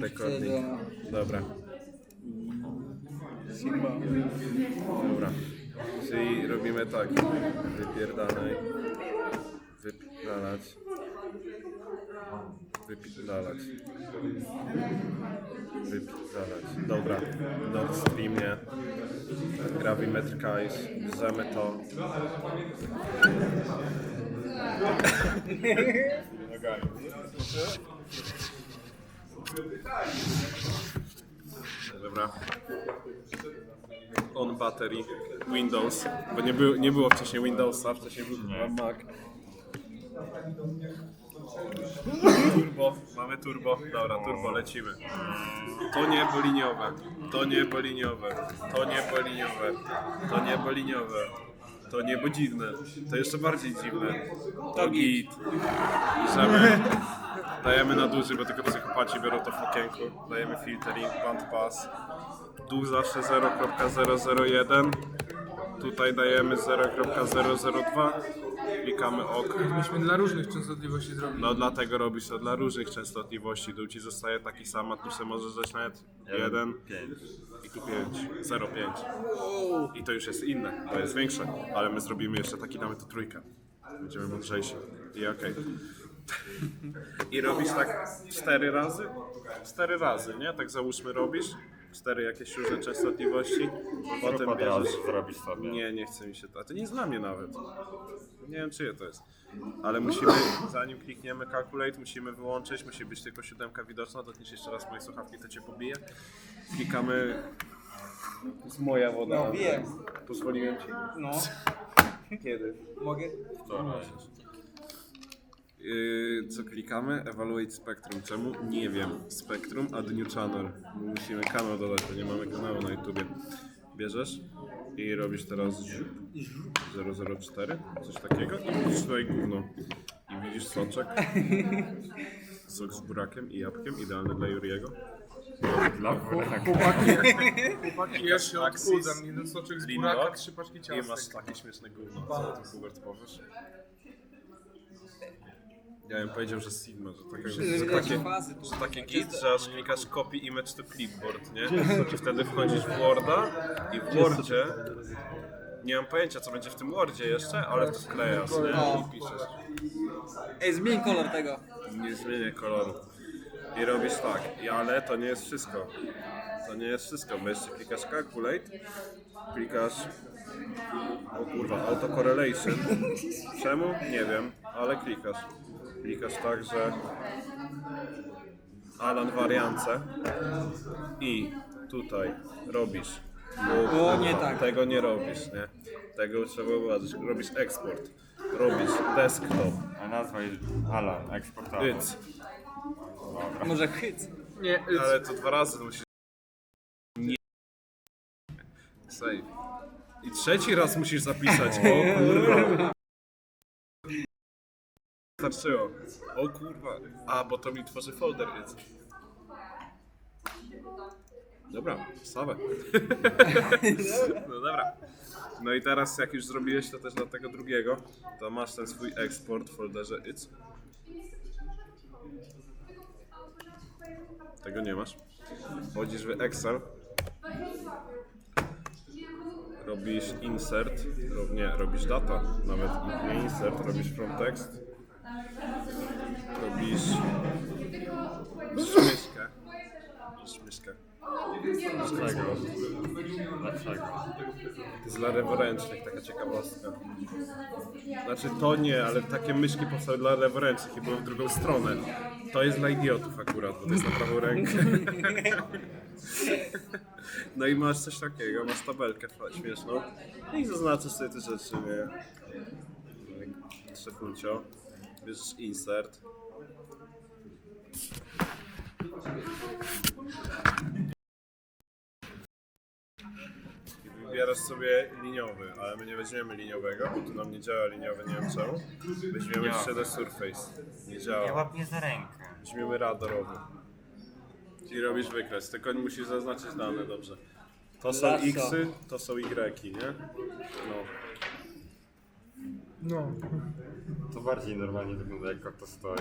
Rekordnik. Dobra. Sigma. Dobra. Czyli robimy tak. Wypierdalaj. Wypierdalać. Wypierdalać. Wypierdalać. Dobra. Nord Stream, nie. Gravimetric Eyes. Bierzemy to. Dobra. On battery. Windows. Bo nie było wcześniej Windowsa, wcześniej był Mac. Turbo, mamy turbo. Dobra, turbo, lecimy. To niebo liniowe, to niebo liniowe, to niebo liniowe, to niebo liniowe, to niebo dziwne, to jeszcze bardziej dziwne. To git. Piszemy. Dajemy na duży, bo tylko psychopaci biorą to w okienku. Dajemy filtering, band pass. Dół zawsze 0.001. Tutaj dajemy 0.002. Klikamy OK. Myśmy dla różnych częstotliwości zrobili. No dlatego robisz to dla różnych częstotliwości. Dół ci zostaje taki sam, a tu sobie możesz dać nawet 1 i tu 5, 0,5. I to już jest inne, to jest większe. Ale my zrobimy jeszcze taki, damy tu trójkę. Będziemy mądrzejsi. I okej. I robisz tak 4 razy? 4 razy, nie? Tak załóżmy robisz. 4 jakieś różne częstotliwości. Potem bierzesz... zrobić sobie. Nie chce mi się to. A to nie jest dla mnie nawet. Nie wiem czyje to jest. Ale musimy, zanim klikniemy calculate, musimy wyłączyć, musi być tylko 7 widoczna, dotkniesz jeszcze raz moje słuchawki, to cię pobije. Klikamy... To jest moja woda. No wiem. Pozwoliłem ci? No, Kiedy? mogę? Co klikamy? Evaluate Spectrum. Czemu? Nie wiem. Spectrum add new channel. Musimy kanał dodać, bo nie mamy kanału na YouTubie. Bierzesz i robisz teraz 004, coś takiego i widzisz tutaj gówno. I widzisz soczek. Sok z burakiem i jabłkiem, idealny dla Juriego. Chłopaki, ja się Axis, odchudzam. Jeden soczek z buraka, Lindor 3 paczki i ciastek. masz takie śmieszne gówno. Co o tym Hubert powiesz? Ja bym powiedział, że Sigma, że takie git, że aż klikasz copy image to clipboard, nie? I wtedy wchodzisz w Worda i w Wordzie nie mam pojęcia co będzie w tym Wordzie jeszcze, ale to wklejasz, nie? I piszesz. Ej, zmień kolor tego. Nie zmienię koloru. I robisz tak, ale to nie jest wszystko. To nie jest wszystko, bo jeszcze klikasz calculate, klikasz o kurwa, autocorrelation. Czemu? Nie wiem, ale klikasz. Klikasz tak, że Alan wariance i tutaj robisz. O, nie tak. Tego nie robisz, nie? Tego trzeba uważać. Robisz eksport. Robisz desktop. A nazwa jest Alan, eksportowy. Yc. Może chyc. Nie, Ale to 2 razy musisz. Nie. Save. I 3. raz musisz zapisać. O kurwa. Starczyło. O kurwa. A, bo to mi tworzy folder, więc. Dobra, stawę. No dobra. No i teraz jak już zrobiłeś to też dla tego drugiego, to masz ten swój eksport w folderze Yc. Tego nie masz. Wchodzisz w Excel. Robisz insert. Robisz data. Nawet nie insert, robisz from text. Robisz myszkę. Myszkę. Dlaczego? Dlaczego? To jest dla leworęcznych, taka ciekawostka. Znaczy to nie, ale takie myszki powstały dla leworęcznych i były w drugą stronę. To jest dla idiotów akurat, bo to jest na prawą rękę. No i masz coś takiego, masz tabelkę śmieszną i zaznaczasz sobie te rzeczy, nie? Szefuncio. Bierzesz insert. I wybierasz sobie liniowy, ale my nie weźmiemy liniowego, bo tu nam nie działa liniowy, nie wiem czemu. Weźmiemy 3D Surface. Nie Ja działa. łapię za rękę. Weźmiemy radarowy. Czyli robisz wykres, tylko musisz zaznaczyć dane dobrze. To są X-y, to są Y, nie? No. no. To bardziej normalnie wygląda, jak to stoi.